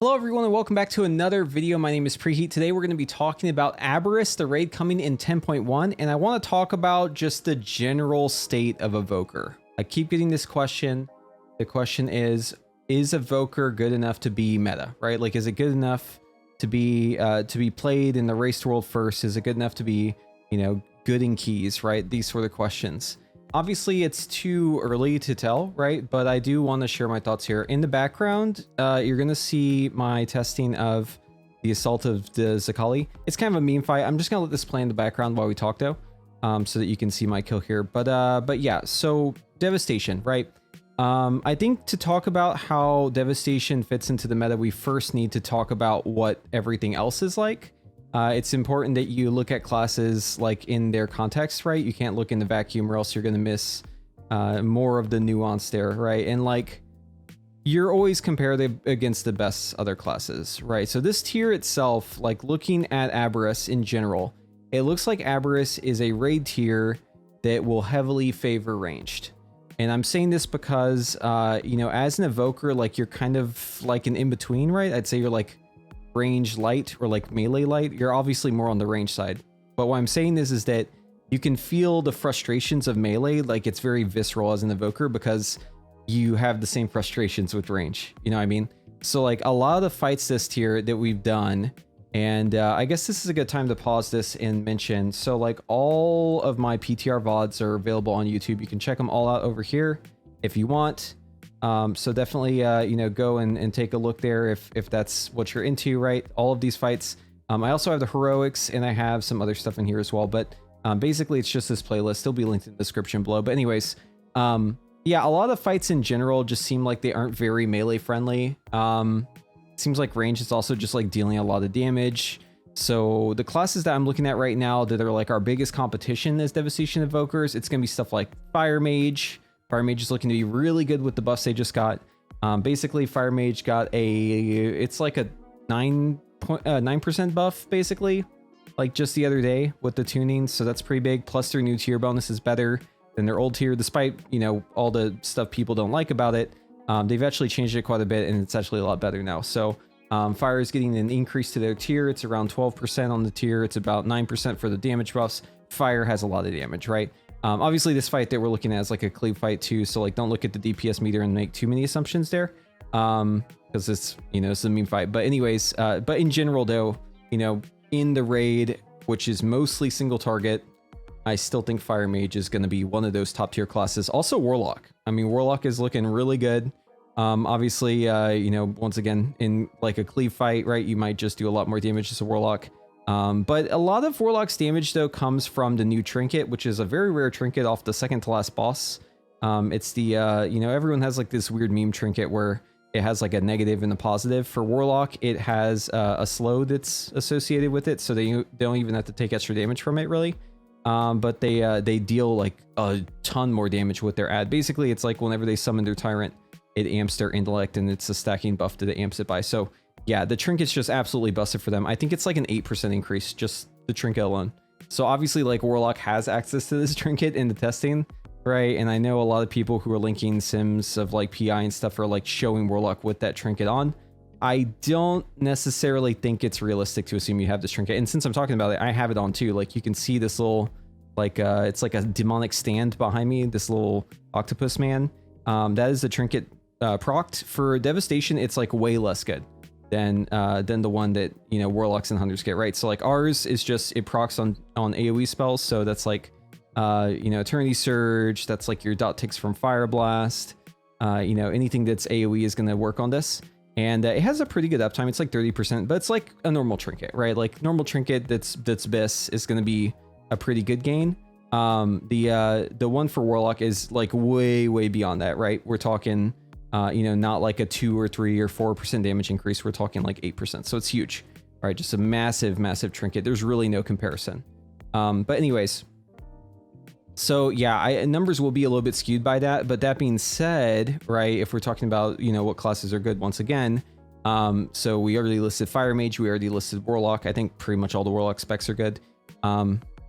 Hello everyone and welcome back to another video. My name is Preheat. Today we're going to be talking about Aberrus, the raid coming in 10.1, and I want to talk about just the general state of Evoker. I keep getting this question. The question is Evoker good enough to be meta, right? Like, is it good enough to be played in the raced world first? Is it good enough to be, good in keys, right? These sort of questions. Obviously, it's too early to tell, right? But I do want to share my thoughts here. In the background, you're going to see my testing of the Assault of the Zakali. It's kind of a meme fight. I'm just going to let this play in the background while we talk, though, so that you can see my kill here. But yeah, so Devastation, right? I think to talk about how Devastation fits into the meta, we first need to talk about what everything else is like. It's important that you look at classes like in their context, right? You can't look in the vacuum or else you're going to miss more of the nuance there, right? And like, you're always compared against the best other classes, right? So this tier itself, like looking at Aberrus in general, it looks like Aberrus is a raid tier that will heavily favor ranged. And I'm saying this because, as an evoker, like you're kind of like an in-between, right? I'd say you're like range light or like melee light. You're obviously more on the range side, but what I'm saying is that you can feel the frustrations of melee. Like, it's very visceral as an evoker because you have the same frustrations with range, you know what I mean? So like a lot of the fights this tier that we've done, and I guess this is a good time to pause this and mention, so like all of my PTR VODs are available on YouTube. You can check them all out over here if you want. So definitely, go and take a look there if that's what you're into, right? All of these fights. I also have the heroics and I have some other stuff in here as well, but basically it's just this playlist. It'll be linked in the description below. But anyways, yeah, a lot of fights in general just seem like they aren't very melee friendly. Seems like range is also just like dealing a lot of damage. So the classes that I'm looking at right now that are like our biggest competition as Devastation Evokers, it's going to be stuff like Fire Mage. Fire Mage is looking to be really good with the buffs they just got. Basically, Fire Mage got it's like a 9% buff, basically, like just the other day with the tuning. So that's pretty big. Plus their new tier bonus is better than their old tier, despite, all the stuff people don't like about it. They've actually changed it quite a bit and it's actually a lot better now. So Fire is getting an increase to their tier. It's around 12% on the tier. It's about 9% for the damage buffs. Fire has a lot of damage, right? Obviously this fight that we're looking at is like a cleave fight too, so like don't look at the DPS meter and make too many assumptions there, because it's it's a meme fight. But anyways, but in general though, in the raid, which is mostly single target, I still think Fire Mage is going to be one of those top tier classes. Also Warlock. I mean, Warlock is looking really good. Obviously, once again, in like a cleave fight, right, you might just do a lot more damage as a Warlock. But a lot of Warlock's damage, though, comes from the new trinket, which is a very rare trinket off the second to last boss. It's the, everyone has like this weird meme trinket where it has like a negative and a positive. For Warlock, it has a slow that's associated with it, so they don't even have to take extra damage from it, really. But they deal like a ton more damage with their add. Basically, it's like whenever they summon their Tyrant, it amps their intellect, and it's a stacking buff that it amps it by. So yeah, the trinket's just absolutely busted for them. I think it's like an 8% increase, just the trinket alone. So obviously, like, Warlock has access to this trinket in the testing, right? And I know a lot of people who are linking sims of like PI and stuff are like showing Warlock with that trinket on. I don't necessarily think it's realistic to assume you have this trinket. And since I'm talking about it, I have it on too. Like, you can see this little, like, it's like a demonic stand behind me, this little octopus man. That is the trinket procced. For Devastation, it's like way less good than the one that Warlocks and Hunters get, right? So like ours is just, it procs on AoE spells, so that's like Eternity Surge, that's like your dot ticks from Fire Blast, anything that's AoE is going to work on this. And it has a pretty good uptime. It's like 30%, but it's like a normal trinket, right? Like normal trinket that's BIS is going to be a pretty good gain. The one for Warlock is like way beyond that, right? We're talking not like a 2 or 3 or 4% damage increase. We're talking like 8%. So it's huge, right? Just a massive trinket. There's really no comparison. But anyways, so yeah, numbers will be a little bit skewed by that. But that being said, right, if we're talking about, what classes are good once again, so we already listed Fire Mage, we already listed Warlock. I think pretty much all the Warlock specs are good.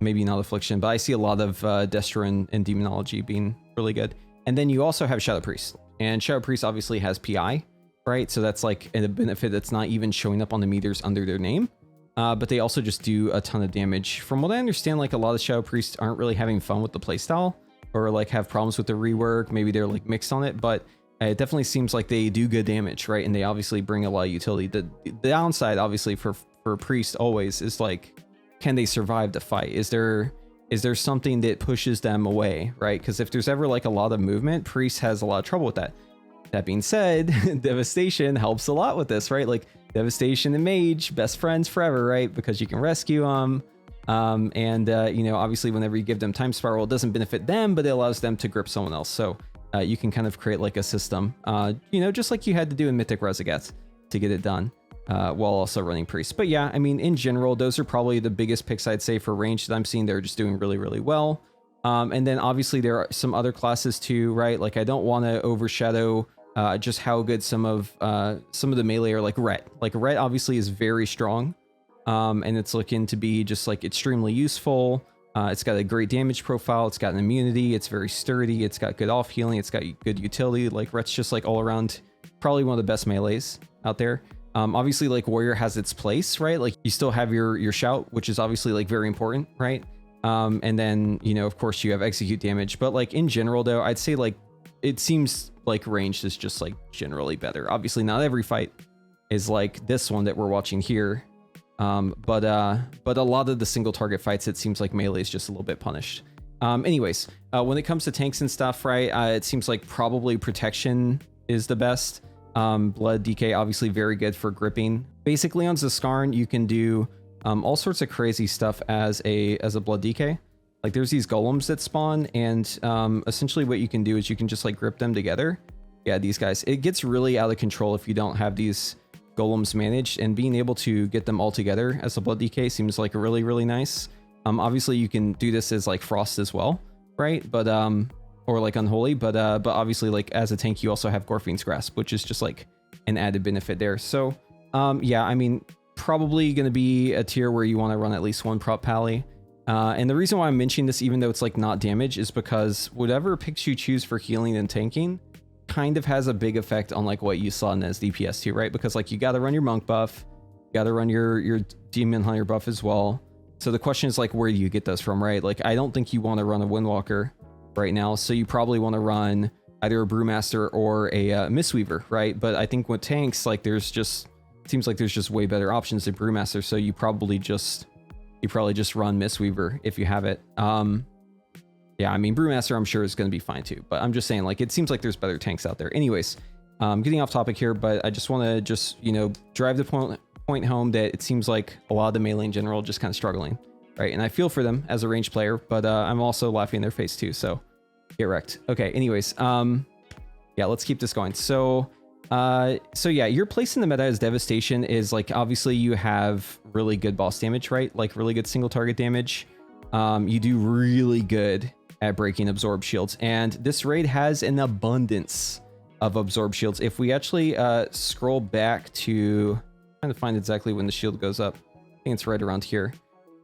Maybe not Affliction, but I see a lot of Destro and Demonology being really good. And then you also have Shadow Priest. And Shadow Priest obviously has PI. right? So that's like a benefit that's not even showing up on the meters under their name. But they also just do a ton of damage. From what I understand, like a lot of Shadow Priests aren't really having fun with the playstyle, or like have problems with the rework. Maybe they're like mixed on it, but it definitely seems like they do good damage, right? And they obviously bring a lot of utility. The downside, obviously, for Priest always is like, can they survive the fight? Is there something that pushes them away, right? Because if there's ever like a lot of movement, Priest has a lot of trouble with that. That being said, Devastation helps a lot with this, right? Like Devastation and Mage, best friends forever, right? Because you can rescue them. You know, obviously whenever you give them Time Spiral, it doesn't benefit them, but it allows them to grip someone else. So you can kind of create like a system, you know, just like you had to do in Mythic Resogat to get it done, while also running Priest. But yeah, I mean, in general, those are probably the biggest picks I'd say for range that I'm seeing. They're just doing really, really well. And then obviously there are some other classes too, right? Like I don't want to overshadow just how good some of the melee are. Like Ret. Like Ret obviously is very strong, and it's looking to be just like extremely useful. It's got a great damage profile. It's got an immunity. It's very sturdy. It's got good off healing. It's got good utility. Like Ret's just like all around probably one of the best melees out there. Obviously like Warrior has its place, right? Like you still have your shout, which is obviously like very important, right? And then, you know, of course you have execute damage, but like in general though, I'd say like it seems like ranged is just like generally better. Obviously not every fight is like this one that we're watching here. But a lot of the single target fights, it seems like melee is just a little bit punished. Anyways, when it comes to tanks and stuff, right, it seems like probably protection is the best. Blood DK, obviously very good for gripping. Basically on Zaskarn, you can do all sorts of crazy stuff as a blood DK. Like there's these golems that spawn, and essentially what you can do is you can just like grip them together. Yeah, these guys, it gets really out of control if you don't have these golems managed, and being able to get them all together as a blood DK seems like really, really nice. Obviously you can do this as like Frost as well, right? But or like Unholy, but obviously like as a tank you also have Gorfine's Grasp, which is just like an added benefit there. So yeah, I mean, probably going to be a tier where you want to run at least one prop pally. And the reason why I'm mentioning this, even though it's like not damage, is because whatever picks you choose for healing and tanking kind of has a big effect on like what you saw in as DPS too, right? Because like you got to run your monk buff, you got to run your demon hunter buff as well. So the question is like, where do you get those from, right? Like I don't think you want to run a Windwalker right now, so you probably want to run either a Brewmaster or a Mistweaver, right? But I think with tanks, like seems like there's just way better options than Brewmaster, so you probably just run Mistweaver if you have it. Yeah, I mean, Brewmaster I'm sure is going to be fine too, but I'm just saying like it seems like there's better tanks out there. Anyways, getting off topic here, but I just want to just, you know, drive the point home that it seems like a lot of the melee in general just kind of struggling, right? And I feel for them as a ranged player, but I'm also laughing in their face too, so get wrecked. Okay, anyways, yeah, let's keep this going. So yeah, your place in the meta as Devastation is like, obviously you have really good boss damage, right? Like really good single target damage. You do really good at breaking absorb shields, and this raid has an abundance of absorb shields. If we actually scroll back to, trying to find exactly when the shield goes up, I think it's right around here.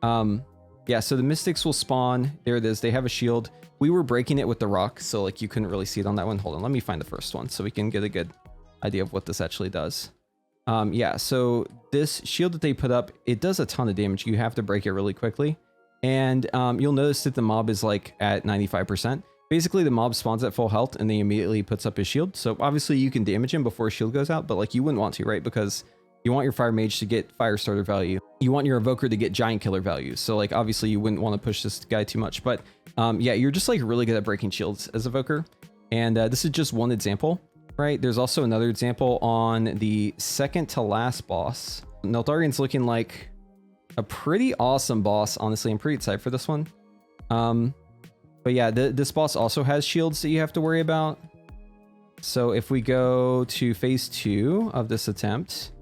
Yeah, so the Mystics will spawn. There it is. They have a shield. We were breaking it with the rock, so like you couldn't really see it on that one. Hold on, let me find the first one so we can get a good idea of what this actually does. Yeah, so this shield that they put up, it does a ton of damage. You have to break it really quickly. And you'll notice that the mob is like at 95%. Basically, the mob spawns at full health and then immediately puts up his shield. So obviously you can damage him before his shield goes out, but like you wouldn't want to, right? Because you want your fire mage to get fire starter value. You want your evoker to get giant killer value. So like obviously you wouldn't want to push this guy too much. But yeah, you're just like really good at breaking shields as evoker. And this is just one example, right? There's also another example on the second to last boss. Neltharian's looking like a pretty awesome boss. Honestly, I'm pretty excited for this one. But yeah, this boss also has shields that you have to worry about. So if we go to phase 2 of this attempt,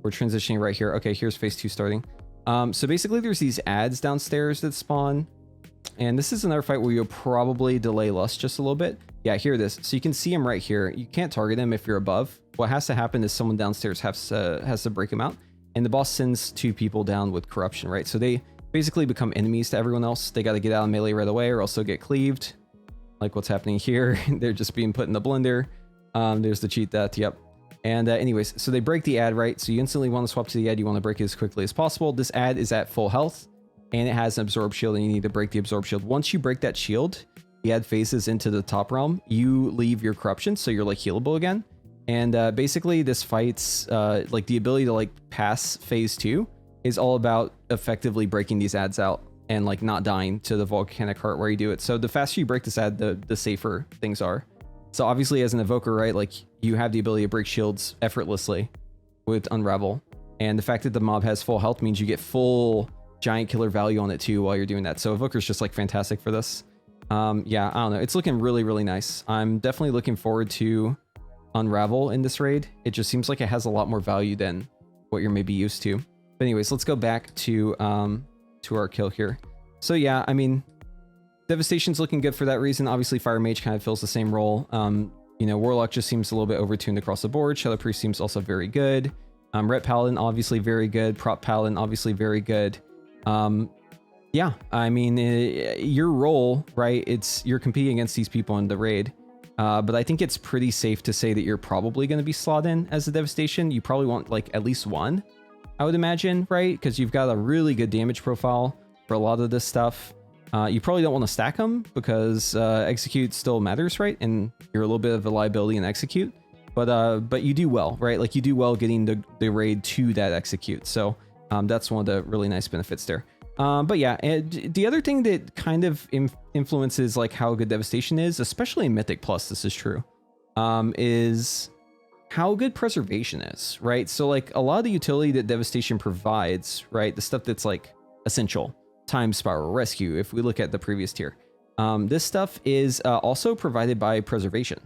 we're transitioning right here. Okay, here's phase 2 starting. So basically there's these ads downstairs that spawn, and this is another fight where you'll probably delay Lust just a little bit. Yeah, here it is. So you can see him right here. You can't target him if you're above. What has to happen is someone downstairs has to break him out. And the boss sends 2 people down with corruption, right? So they basically become enemies to everyone else. They got to get out of melee right away or else they'll get cleaved. Like what's happening here. They're just being put in the blender. There's the cheat death, yep. And anyways, so they break the ad, right? So you instantly want to swap to the ad. You want to break it as quickly as possible. This ad is at full health and it has an absorb shield, and you need to break the absorb shield. Once you break that shield, the ad phases into the top realm. You leave your corruption, so you're like healable again. And basically this fight's like the ability to like pass phase 2 is all about effectively breaking these ads out and like not dying to the volcanic heart where you do it. So the faster you break this ad, the safer things are. So obviously as an evoker, right, like you have the ability to break shields effortlessly with Unravel. And the fact that the mob has full health means you get full giant killer value on it too while you're doing that. So evoker's just like fantastic for this. Yeah, I don't know. It's looking really, really nice. I'm definitely looking forward to Unravel in this raid. It just seems like it has a lot more value than what you're maybe used to. But anyways, let's go back to our kill here. So yeah, I mean, Devastation's looking good for that reason. Obviously, Fire Mage kind of fills the same role. You know, Warlock just seems a little bit overtuned across the board. Shadow Priest seems also very good. Ret Paladin, obviously very good. Prop Paladin, obviously very good. Yeah, I mean, your role, right? You're competing against these people in the raid. But I think it's pretty safe to say that you're probably going to be slot in as a Devastation. You probably want like at least one, I would imagine, right? Because you've got a really good damage profile for a lot of this stuff. You probably don't want to stack them because execute still matters, right? And you're a little bit of a liability in execute, but you do well, right? Like you do well getting the raid to that execute. So that's one of the really nice benefits there. But yeah, the other thing that kind of influences like how good Devastation is, especially in Mythic Plus, this is true, is how good Preservation is, right? So like a lot of the utility that Devastation provides, right? The stuff that's like essential, Time Spiral, Rescue, if we look at the previous tier, this stuff is also provided by Preservation,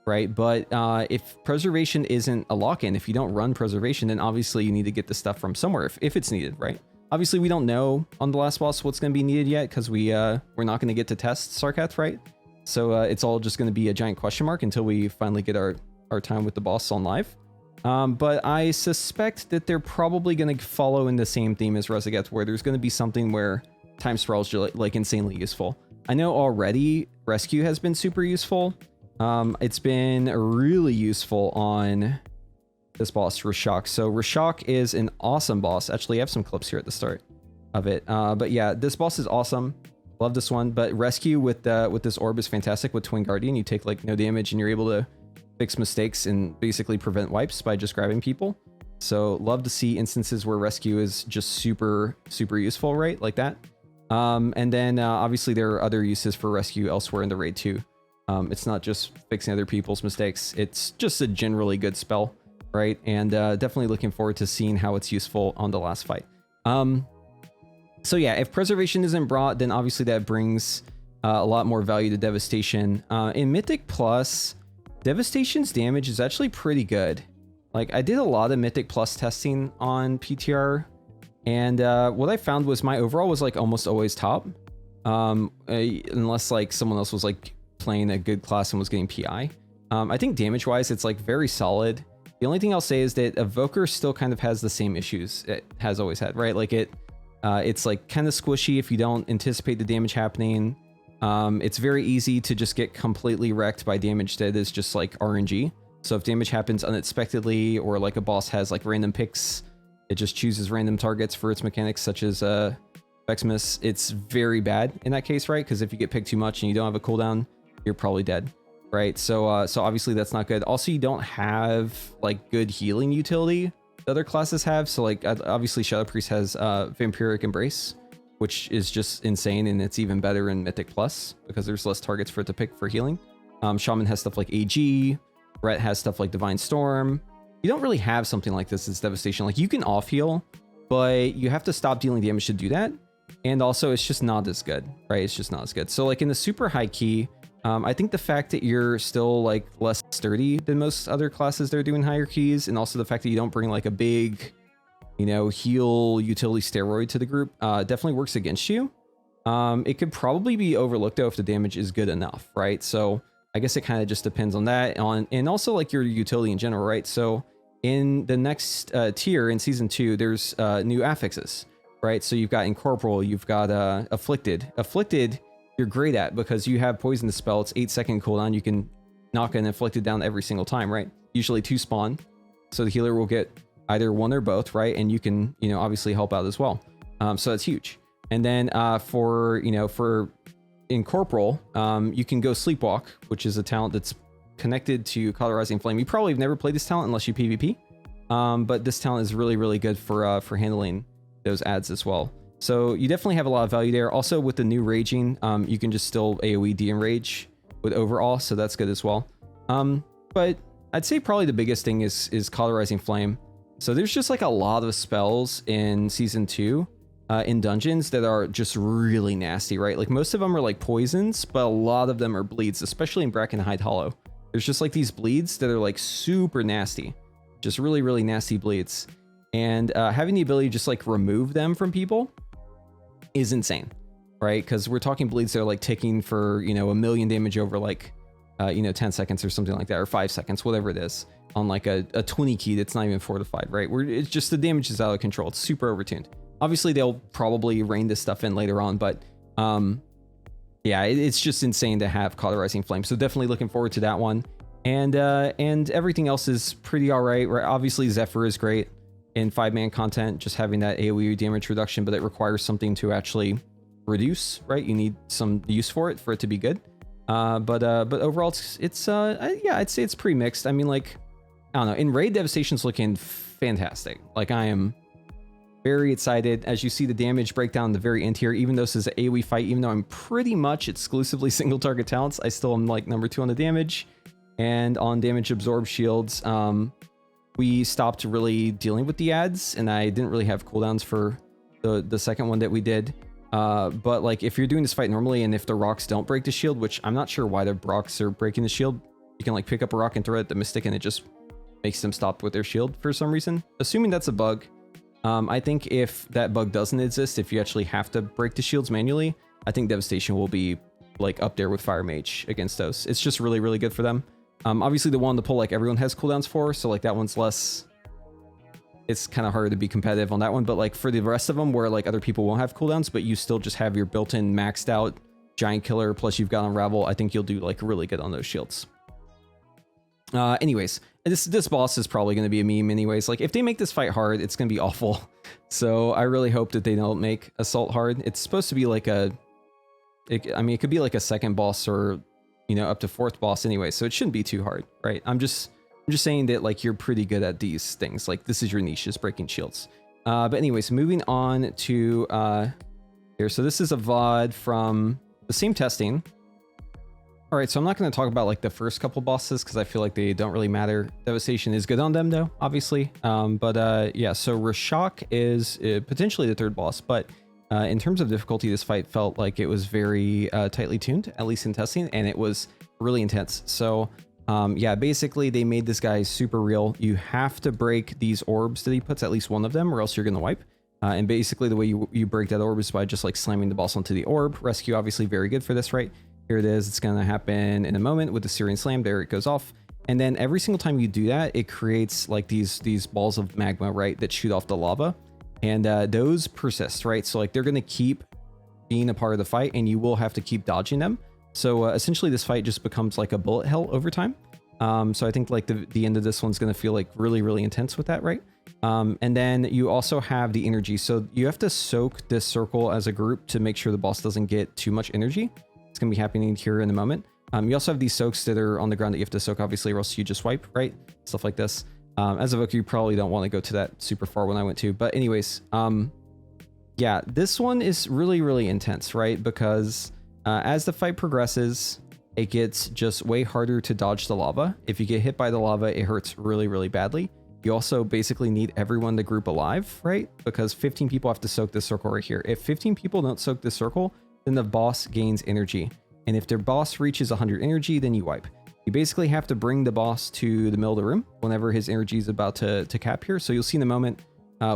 right? But if Preservation isn't a lock-in, if you don't run Preservation, then obviously you need to get the stuff from somewhere if it's needed, right? Obviously, we don't know on the last boss what's going to be needed yet because we're not going to get to test Sarkath, right? So it's all just going to be a giant question mark until we finally get our time with the boss on live. But I suspect that they're probably going to follow in the same theme as Resogat, where there's going to be something where Time Spiral is like insanely useful. I know already Rescue has been super useful. It's been really useful on this boss, Rashok. So Rashok is an awesome boss. Actually, I have some clips here at the start of it. But yeah, this boss is awesome. Love this one. But Rescue with this orb is fantastic with Twin Guardian. You take like no damage and you're able to fix mistakes and basically prevent wipes by just grabbing people. So love to see instances where Rescue is just super, super useful, right? Like that. And then obviously there are other uses for Rescue elsewhere in the raid too. It's not just fixing other people's mistakes. It's just a generally good spell. Right, and definitely looking forward to seeing how it's useful on the last fight. So yeah, if Preservation isn't brought, then obviously that brings a lot more value to Devastation. In Mythic Plus, Devastation's damage is actually pretty good. Like I did a lot of Mythic Plus testing on PTR, and what I found was my overall was like almost always top, unless like someone else was like playing a good class and was getting PI. I think damage-wise, it's like very solid. The only thing I'll say is that Evoker still kind of has the same issues it has always had, right? Like it's like kind of squishy if you don't anticipate the damage happening. It's very easy to just get completely wrecked by damage that is just like RNG. So if damage happens unexpectedly or like a boss has like random picks, it just chooses random targets for its mechanics, such as Vexmas. It's very bad in that case, right? Because if you get picked too much and you don't have a cooldown, you're probably dead. Right, so obviously that's not good. Also, you don't have like good healing utility that other classes have. So like obviously Shadow Priest has Vampiric Embrace, which is just insane, and it's even better in Mythic Plus because there's less targets for it to pick for healing. Shaman has stuff like AG. Ret has stuff like Divine Storm. You don't really have something like this as Devastation. Like you can off heal, but you have to stop dealing damage to do that. And also it's just not as good, right? It's just not as good. So like in the super high key, I think the fact that you're still like less sturdy than most other classes that are doing higher keys, and also the fact that you don't bring like a big, you know, heal utility steroid to the group, definitely works against you. It could probably be overlooked though if the damage is good enough, right? So I guess it kind of just depends on that, and also like your utility in general, right? So in the next tier in season 2, there's new affixes, right? So you've got Incorporeal, you've got Afflicted. Afflicted you're great at because you have Poison the spell. It's 8-second cooldown. You can knock an Afflicted down every single time, right? Usually 2 spawn. So the healer will get either one or both, right? And you can, you know, obviously help out as well. So that's huge. And then for in Corporal, you can go Sleepwalk, which is a talent that's connected to Cauterizing Flame. You probably have never played this talent unless you PvP. But this talent is really, really good for handling those ads as well. So you definitely have a lot of value there. Also with the new Raging, you can just still AoE de-enrage with Overall, so that's good as well. But I'd say probably the biggest thing is Cauterizing Flame. So there's just like a lot of spells in Season 2 in dungeons that are just really nasty, right? Like most of them are like poisons, but a lot of them are bleeds, especially in Brackenhide Hollow. There's just like these bleeds that are like super nasty. Just really, really nasty bleeds. And having the ability to just like remove them from people is insane, right? Because we're talking bleeds that are like ticking for, you know, 1,000,000 damage over like, 10 seconds or something like that, or 5 seconds, whatever it is, on like a 20 key that's not even fortified, right? Where it's just the damage is out of control. It's super overtuned. Obviously, they'll probably rein this stuff in later on, but yeah, it's just insane to have Cauterizing Flame. So definitely looking forward to that one. And everything else is pretty all right. Obviously, Zephyr is great in 5-man content, just having that AoE damage reduction, but it requires something to actually reduce, right? You need some use for it to be good. But overall, yeah, I'd say it's pretty mixed. I mean, like, I don't know. In Raid, Devastation's looking fantastic. Like, I am very excited. As you see the damage breakdown in the very end here, even though this is an AoE fight, even though I'm pretty much exclusively single target talents, I still am like number 2 on the damage. And on damage absorb shields, we stopped really dealing with the ads, and I didn't really have cooldowns for the second one that we did. But like if you're doing this fight normally, and if the rocks don't break the shield, which I'm not sure why the rocks are breaking the shield, you can like pick up a rock and throw it at the Mystic, and it just makes them stop with their shield for some reason. Assuming that's a bug. I think if that bug doesn't exist, if you actually have to break the shields manually, I think Devastation will be like up there with Fire Mage against those. It's just really, really good for them. Obviously the one to pull like everyone has cooldowns for, so like that one's less, it's kind of harder to be competitive on that one, but like for the rest of them where like other people won't have cooldowns, but you still just have your built-in maxed out Giant Killer, plus you've got Unravel, I think you'll do like really good on those shields. Anyways, this boss is probably going to be a meme anyways. Like if they make this fight hard, it's going to be awful. So I really hope that they don't make Assault hard. It's supposed to be like I mean, it could be like a second boss or, you know, up to 4th boss anyway, so it shouldn't be too hard, right? I'm just saying that like you're pretty good at these things. Like this is your niche, is breaking shields. But anyways, moving on to here. So this is a VOD from the same testing. All right, so I'm not going to talk about like the first couple bosses because I feel like they don't really matter. Devastation is good on them though, obviously. Yeah, so Rashok is potentially the 3rd boss, but in terms of difficulty, this fight felt like it was very tightly tuned, at least in testing, and it was really intense. So yeah, basically they made this guy super real. You have to break these orbs that he puts, at least one of them, or else you're going to wipe. And basically the way you break that orb is by just like slamming the boss onto the orb. Rescue, obviously very good for this, right? Here it is. It's going to happen in a moment with the Syrian Slam. There it goes off. And then every single time you do that, it creates like these balls of magma, right, that shoot off the lava. And those persist, right? So like they're going to keep being a part of the fight, and you will have to keep dodging them. So essentially this fight just becomes like a bullet hell over time. So I think like the end of this one's going to feel like really, really intense with that, right? And then you also have the energy. So you have to soak this circle as a group to make sure the boss doesn't get too much energy. It's going to be happening here in a moment. You also have these soaks that are on the ground that you have to soak, obviously, or else you just wipe, right? Stuff like this. As a Evoker, you probably don't want to go to that super far when I went to. But anyways, yeah, this one is really, really intense, right? Because as the fight progresses, it gets just way harder to dodge the lava. If you get hit by the lava, it hurts really, really badly. You also basically need everyone to group alive, right? Because 15 people have to soak this circle right here. If 15 people don't soak this circle, then the boss gains energy. And if their boss reaches 100 energy, then you wipe. You basically have to bring the boss to the middle of the room whenever his energy is about to cap here. So you'll see in a moment,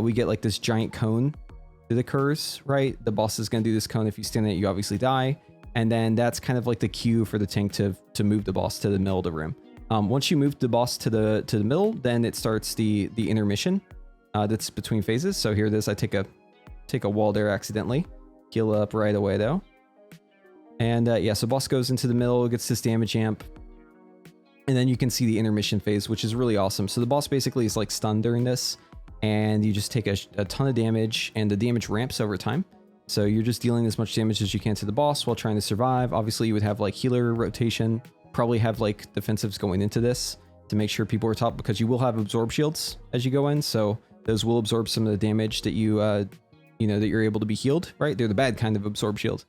we get like this giant cone that occurs, right? The boss is going to do this cone. If you stand in it, you obviously die. And then that's kind of like the cue for the tank to move the boss to the middle of the room. Once you move the boss to the middle, then it starts the intermission that's between phases. So here it is. I take a wall there accidentally. Heal up right away though. And yeah, so boss goes into the middle, gets this damage amp. And then you can see the intermission phase, which is really awesome. So the boss basically is like stunned during this, and you just take a ton of damage, and the damage ramps over time. So you're just dealing as much damage as you can to the boss while trying to survive. Obviously you would have like healer rotation, probably have like defensives going into this to make sure people are top, because you will have absorb shields as you go in. So those will absorb some of the damage that you that you're able to be healed, right? They're the bad kind of absorb shield.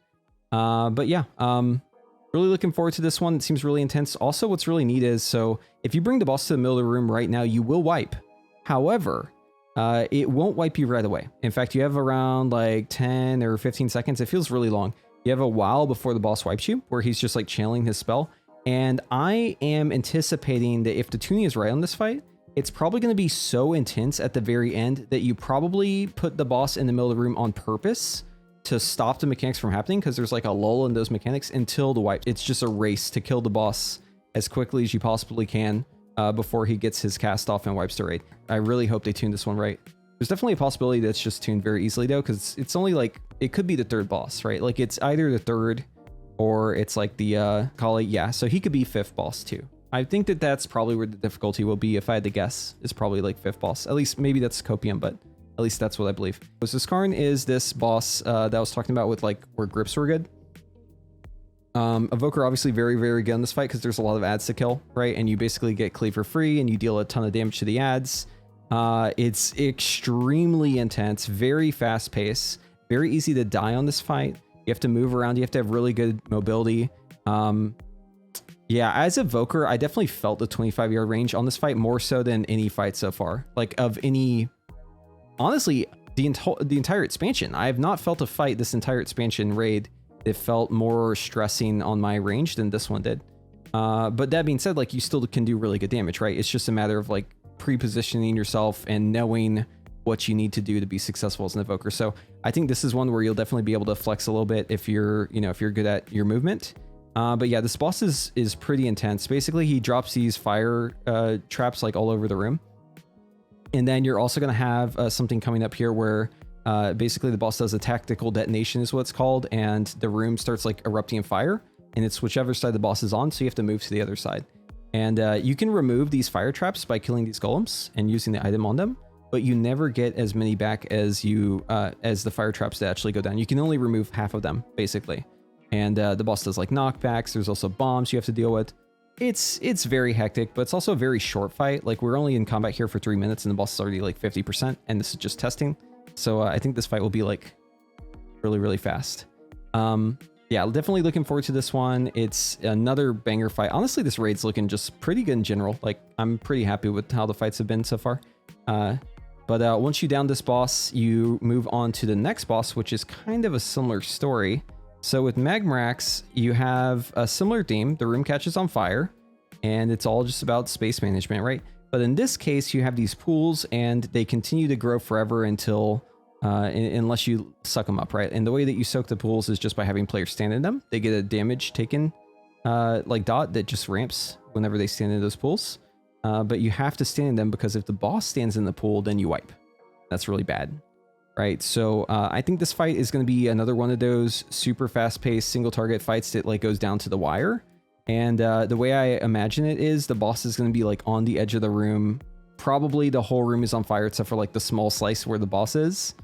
But yeah, really looking forward to this one. It seems really intense. Also, what's really neat is, so if you bring the boss to the middle of the room right now, you will wipe. However, it won't wipe you right away. In fact, you have around like 10 or 15 seconds. It feels really long. You have a while before the boss wipes you, where he's just like channeling his spell. And I am anticipating that if the tuning is right on this fight, it's probably going to be so intense at the very end that you probably put the boss in the middle of the room on purpose to stop the mechanics from happening, because there's like a lull in those mechanics until the wipe. It's just a race to kill the boss as quickly as you possibly can before he gets his cast off and wipes the raid. I really hope they tune this one right. There's definitely a possibility that's just tuned very easily though, because it's only like, it could be the third boss, right? Like it's either the third or it's like the Kali. Yeah, so he could be fifth boss too. I think that that's probably where the difficulty will be, if I had to guess, is probably like fifth boss. At least maybe that's Copium, but at least that's what I believe. So Skarn is this boss that I was talking about with like where grips were good. Evoker obviously very, very good in this fight because there's a lot of ads to kill, right? And you basically get cleaver free and you deal a ton of damage to the ads. It's extremely intense, very fast pace, very easy to die on this fight. You have to move around. You have to have really good mobility. Yeah, as Evoker, I definitely felt the 25-yard range on this fight more so than any fight so far. Like of any, honestly, the entire expansion. I have not felt a fight this entire expansion raid that felt more stressing on my range than this one did. But that being said, like you still can do really good damage, right? It's just a matter of like pre-positioning yourself and knowing what you need to do to be successful as an Evoker. So I think this is one where you'll definitely be able to flex a little bit if you're, if you're good at your movement. But yeah, this boss is pretty intense. Basically, he drops these fire traps like all over the room. And then you're also going to have something coming up here where basically the boss does a tactical detonation is what it's called. And the room starts like erupting in fire. And it's whichever side the boss is on. So you have to move to the other side. And you can remove these fire traps by killing these golems and using the item on them. But you never get as many back as the fire traps that actually go down. You can only remove half of them, basically. And the boss does like knockbacks. There's also bombs you have to deal with. It's very hectic, but it's also a very short fight. Like we're only in combat here for 3 minutes and the boss is already like 50%. And this is just testing. So I think this fight will be like really, really fast. Yeah, definitely looking forward to this one. It's another banger fight. Honestly, this raid's looking just pretty good in general. Like I'm pretty happy with how the fights have been so far. But once you down this boss, you move on to the next boss, which is kind of a similar story. So with Magmarax, you have a similar theme. The room catches on fire, and it's all just about space management, right? But in this case, you have these pools, and they continue to grow forever until, unless you suck them up, right? And the way that you soak the pools is just by having players stand in them. They get a damage taken, like dot that just ramps whenever they stand in those pools. But you have to stand in them because if the boss stands in the pool, then you wipe. That's really bad. Right, so I think this fight is going to be another one of those super fast-paced single target fights that like goes down to the wire. And the way I imagine it is the boss is going to be like on the edge of the room. Probably the whole room is on fire except for like the small slice where the boss is.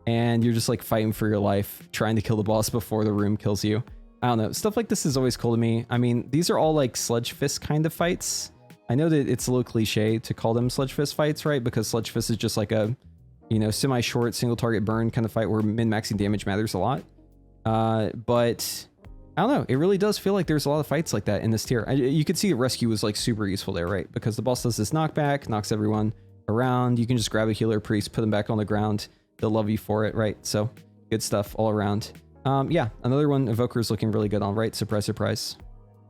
And you're just like fighting for your life, trying to kill the boss before the room kills you. I don't know, stuff like this is always cool to me. I mean, these are all like Sludge Fist kind of fights. I know that it's a little cliche to call them Sludge Fist fights, right? Because Sludge Fist is just like a semi-short single target burn kind of fight where min-maxing damage matters a lot. But I don't know, it really does feel like there's a lot of fights like that in this tier. You could see the rescue was like super useful there, right? Because the boss does this knockback, knocks everyone around. You can just grab a healer priest, put them back on the ground. They'll love you for it, right? So good stuff all around. Yeah, another one Evoker is looking really good on, right? Surprise, surprise.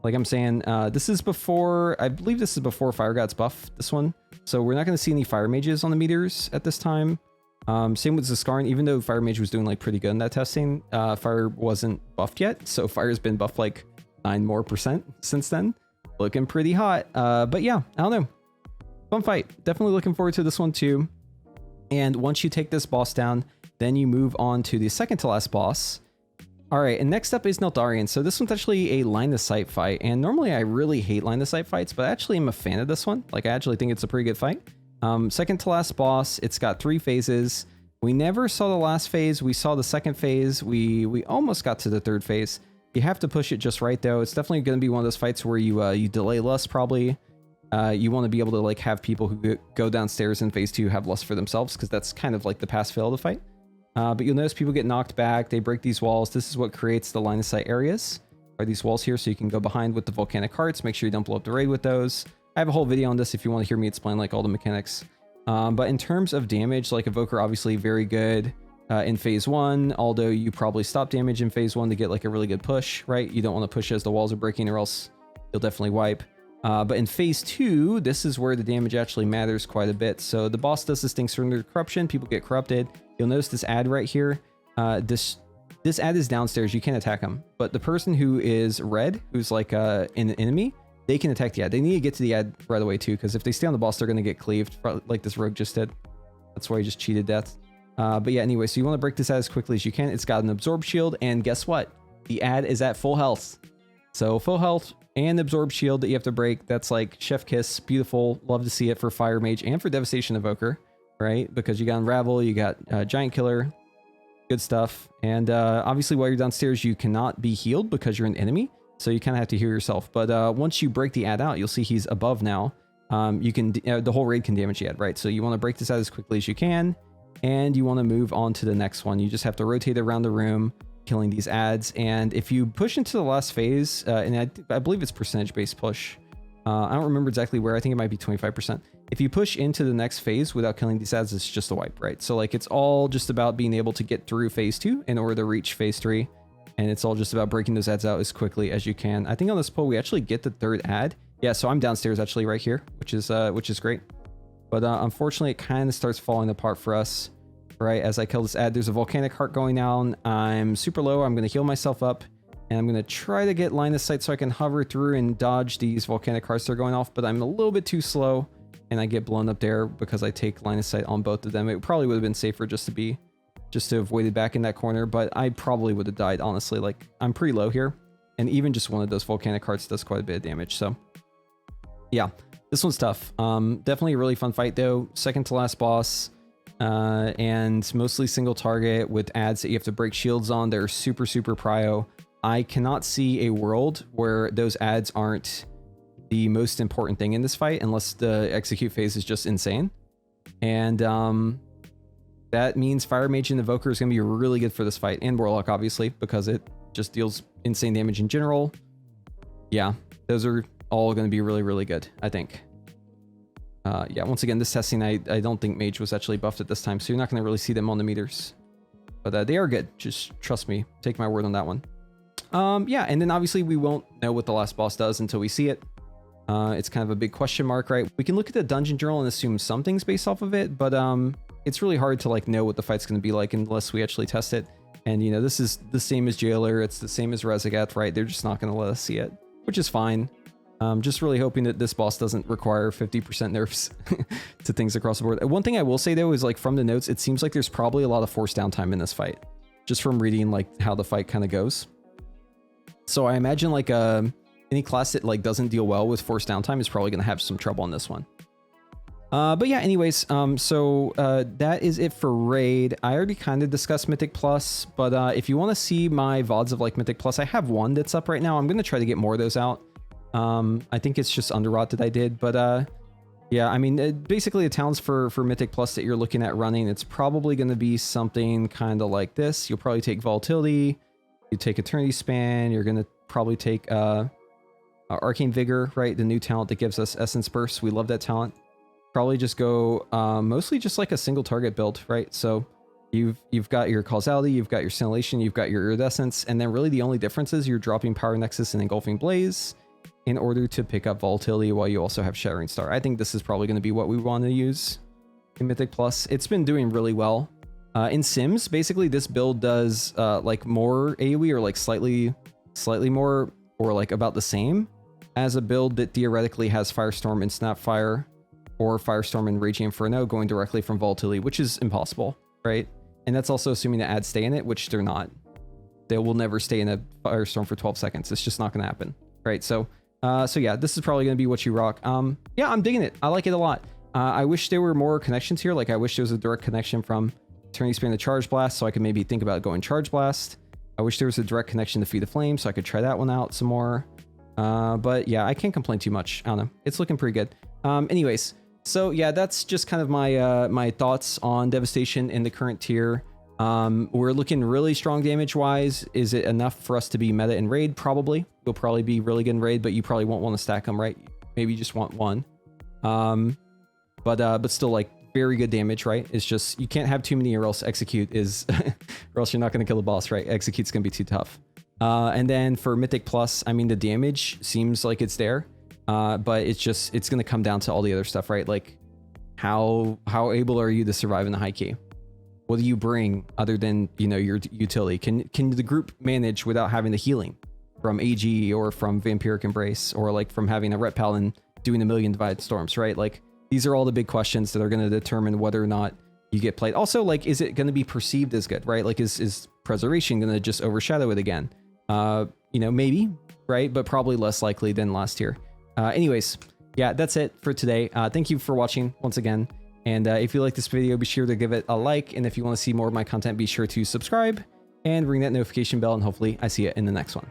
Like I'm saying, this is before, I believe this is before Fire God's buff, this one. So we're not going to see any Fire Mages on the meters at this time. Same with Zaskarn, even though Fire Mage was doing like pretty good in that testing, Fire wasn't buffed yet. So Fire's been buffed like 9% more since then. Looking pretty hot. But yeah, I don't know. Fun fight. Definitely looking forward to this one too. And once you take this boss down, then you move on to the second to last boss. All right, and next up is Neltharion. So this one's actually a line of sight fight, and normally I really hate line of sight fights, but actually I'm a fan of this one. Like I actually think it's a pretty good fight. Second to last boss, it's got 3 phases. We never saw the last phase. We saw the second phase. We almost got to the third phase. You have to push it just right though. It's definitely going to be one of those fights where you delay lust probably. You want to be able to like have people who go downstairs in phase 2 have lust for themselves, because that's kind of like the pass fail of the fight. But you'll notice people get knocked back. They break these walls. This is what creates the line of sight areas. Are these walls here, so you can go behind with the volcanic hearts. Make sure you don't blow up the raid with those. I have a whole video on this if you want to hear me explain like all the mechanics. But in terms of damage, like Evoker obviously very good in phase 1, although you probably stop damage in phase 1 to get like a really good push, right? You don't want to push as the walls are breaking, or else you'll definitely wipe. But in phase 2, this is where the damage actually matters quite a bit. So the boss does this thing, Surrender to Corruption. People get corrupted. You'll notice this ad right here. This ad is downstairs. You can't attack him. But the person who is red, who's like an enemy, they can attack the ad. They need to get to the ad right away too, because if they stay on the boss, they're going to get cleaved, like this rogue just did. That's why he just cheated death. But yeah, anyway, so you want to break this ad as quickly as you can. It's got an absorb shield, and guess what? The ad is at full health. So full health and absorb shield that you have to break. That's like chef kiss. Beautiful. Love to see it for Fire Mage and for Devastation Evoker, right? Because you got Unravel, you got Giant Killer, good stuff. And obviously while you're downstairs, you cannot be healed because you're an enemy. So you kind of have to heal yourself. But once you break the ad out, you'll see he's above now. You can the whole raid can damage the ad, right? So you want to break this out as quickly as you can, and you want to move on to the next one. You just have to rotate around the room, killing these ads. And if you push into the last phase, and I believe it's percentage-based push. I don't remember exactly where. I think it might be 25%. If you push into the next phase without killing these ads, it's just a wipe, right? So like it's all just about being able to get through phase 2 in order to reach phase 3. And it's all just about breaking those ads out as quickly as you can. I think on this pull, we actually get the third ad. Yeah, so I'm downstairs actually right here, which is great. But unfortunately, it kind of starts falling apart for us, right? As I kill this ad, there's a volcanic heart going down. I'm super low. I'm going to heal myself up, and I'm going to try to get line of sight so I can hover through and dodge these volcanic hearts that are going off. But I'm a little bit too slow, and I get blown up there because I take line of sight on both of them. It probably would have been safer just to have waited back in that corner, but I probably would have died, honestly. Like, I'm pretty low here, and even just one of those volcanic hearts does quite a bit of damage. So yeah, this one's tough. Definitely a really fun fight though. Second to last boss, and mostly single target with ads that you have to break shields on. They're super prio. I cannot see a world where those ads aren't the most important thing in this fight, unless the execute phase is just insane. And that means Fire Mage and Evoker is going to be really good for this fight, and Warlock, obviously, because it just deals insane damage in general. Yeah, those are all going to be really good, I think. Yeah, once again, this testing, I don't think Mage was actually buffed at this time, so you're not going to really see them on the meters. But they are good. Just trust me. Take my word on that one. Yeah, and then obviously we won't know what the last boss does until we see it. It's kind of a big question mark, right? We can look at the dungeon journal and assume some things based off of it, but it's really hard to like know what the fight's going to be like unless we actually test it. And you know, this is the same as Jailer, it's the same as Rezagat, right? They're just not going to let us see it, which is fine. Just really hoping that this boss doesn't require 50% nerfs to things across the board. One thing I will say though is, like, from the notes, it seems like there's probably a lot of forced downtime in this fight, just from reading like how the fight kind of goes. So I imagine like any class that like doesn't deal well with forced downtime is probably going to have some trouble on this one. But yeah, anyways, so that is it for Raid. I already kind of discussed Mythic Plus, but if you want to see my VODs of like Mythic Plus, I have one that's up right now. I'm going to try to get more of those out. I think it's just Underrot that I did, but yeah, I mean, basically the talents for Mythic Plus that you're looking at running, it's probably going to be something kind of like this. You'll probably take Volatility, you take Eternity Span, you're going to probably take Arcane Vigor, right? The new talent that gives us Essence Burst. We love that talent. Probably just go mostly just like a single target build, right? So you've got your Causality, you've got your Scintillation, you've got your Iridescence, and then really the only difference is you're dropping Power Nexus and Engulfing Blaze in order to pick up Volatility while you also have Shattering Star. I think this is probably going to be what we want to use in Mythic Plus. It's been doing really well. In Sims, basically this build does like more AoE, or like slightly more, or like about the same as a build that theoretically has Firestorm and Snapfire, or Firestorm and Raging Inferno going directly from Volatility, which is impossible, right? And that's also assuming the ads stay in it, which they're not. They will never stay in a firestorm for 12 seconds. It's just not going to happen, right? So yeah, this is probably going to be what you rock. Yeah, I'm digging it. I like it a lot. I wish there were more connections here. Like I wish there was a direct connection from Eternity Span to Charge Blast, so I could maybe think about going Charge Blast. I wish there was a direct connection to Feed the Flame, so I could try that one out some more. But yeah, I can't complain too much. I don't know. It's looking pretty good. Anyways, so yeah, that's just kind of my my thoughts on Devastation in the current tier. We're looking really strong damage wise. Is it enough for us to be meta in raid? Probably. You'll probably be really good in raid, but you probably won't want to stack them, right? Maybe you just want one. But still, like, very good damage, right? It's just you can't have too many, or else Execute is or else you're not going to kill the boss, right? Execute's going to be too tough. And then for Mythic Plus, I mean, the damage seems like it's there, but it's going to come down to all the other stuff, right? Like how able are you to survive in the high key? What do you bring other than, you know, your utility? Can the group manage without having the healing from AG or from Vampiric Embrace, or like from having a Ret Paladin doing a million Divided Storms, right? Like these are all the big questions that are going to determine whether or not you get played. Also, like, is it going to be perceived as good, right? Like is Preservation going to just overshadow it again? You know, maybe, right? But probably less likely than last year. Anyways, yeah, that's it for today. Thank you for watching once again. And if you like this video, be sure to give it a like. And if you want to see more of my content, be sure to subscribe and ring that notification bell. And hopefully I see you in the next one.